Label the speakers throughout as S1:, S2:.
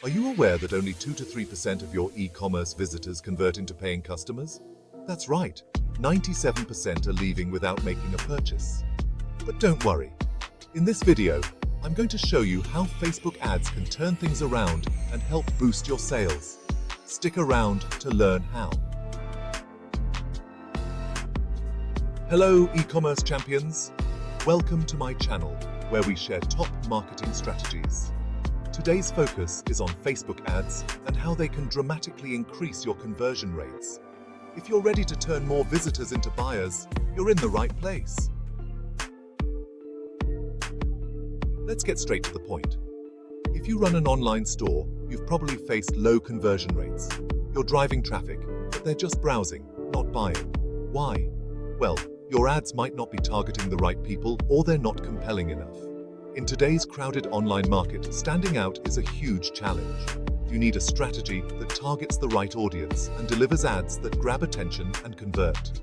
S1: Are you aware that only 2 to 3% of your e-commerce visitors convert into paying customers? That's right, 97% are leaving without making a purchase. But don't worry. In this video, I'm going to show you how Facebook ads can turn things around and help boost your sales. Stick around to learn how. Hello, e-commerce champions. Welcome to my channel, where we share top marketing strategies. Today's focus is on Facebook ads and how they can dramatically increase your conversion rates. If you're ready to turn more visitors into buyers, you're in the right place. Let's get straight to the point. If you run an online store, you've probably faced low conversion rates. You're driving traffic, but they're just browsing, not buying. Why? Well, your ads might not be targeting the right people, or they're not compelling enough. In today's crowded online market, standing out is a huge challenge. You need a strategy that targets the right audience and delivers ads that grab attention and convert.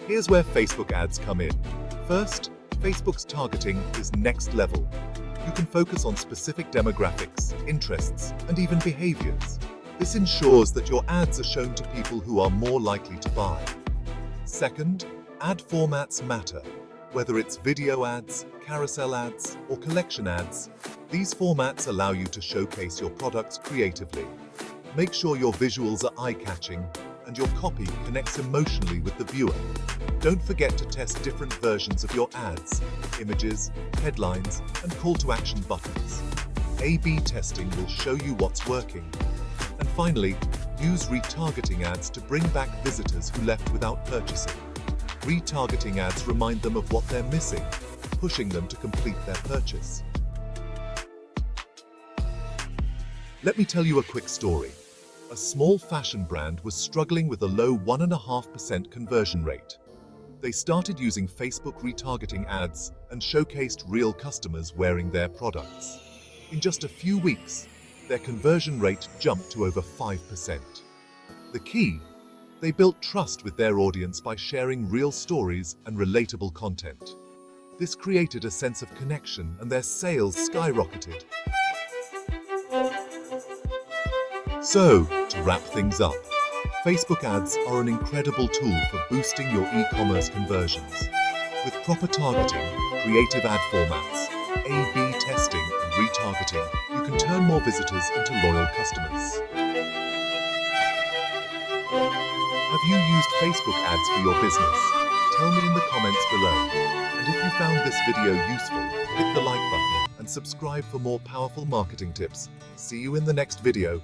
S1: Here's where Facebook ads come in. First, Facebook's targeting is next level. You can focus on specific demographics, interests, and even behaviors. This ensures that your ads are shown to people who are more likely to buy. Second, ad formats matter. Whether it's video ads, carousel ads, or collection ads, these formats allow you to showcase your products creatively. Make sure your visuals are eye-catching and your copy connects emotionally with the viewer. Don't forget to test different versions of your ads, images, headlines, and call-to-action buttons. A/B testing will show you what's working. And finally, use retargeting ads to bring back visitors who left without purchasing. Retargeting ads remind them of what they're missing, pushing them to complete their purchase. Let me tell you a quick story. A small fashion brand was struggling with a low 1.5% conversion rate. They started using Facebook retargeting ads and showcased real customers wearing their products. In just a few weeks, their conversion rate jumped to over 5%. The key? They built trust with their audience by sharing real stories and relatable content. This created a sense of connection and their sales skyrocketed. So, to wrap things up, Facebook ads are an incredible tool for boosting your e-commerce conversions. With proper targeting, creative ad formats, A/B testing, and retargeting, you can turn more visitors into loyal customers. Have you used Facebook ads for your business? Tell me in the comments below. And if you found this video useful, hit the like button and subscribe for more powerful marketing tips. See you in the next video.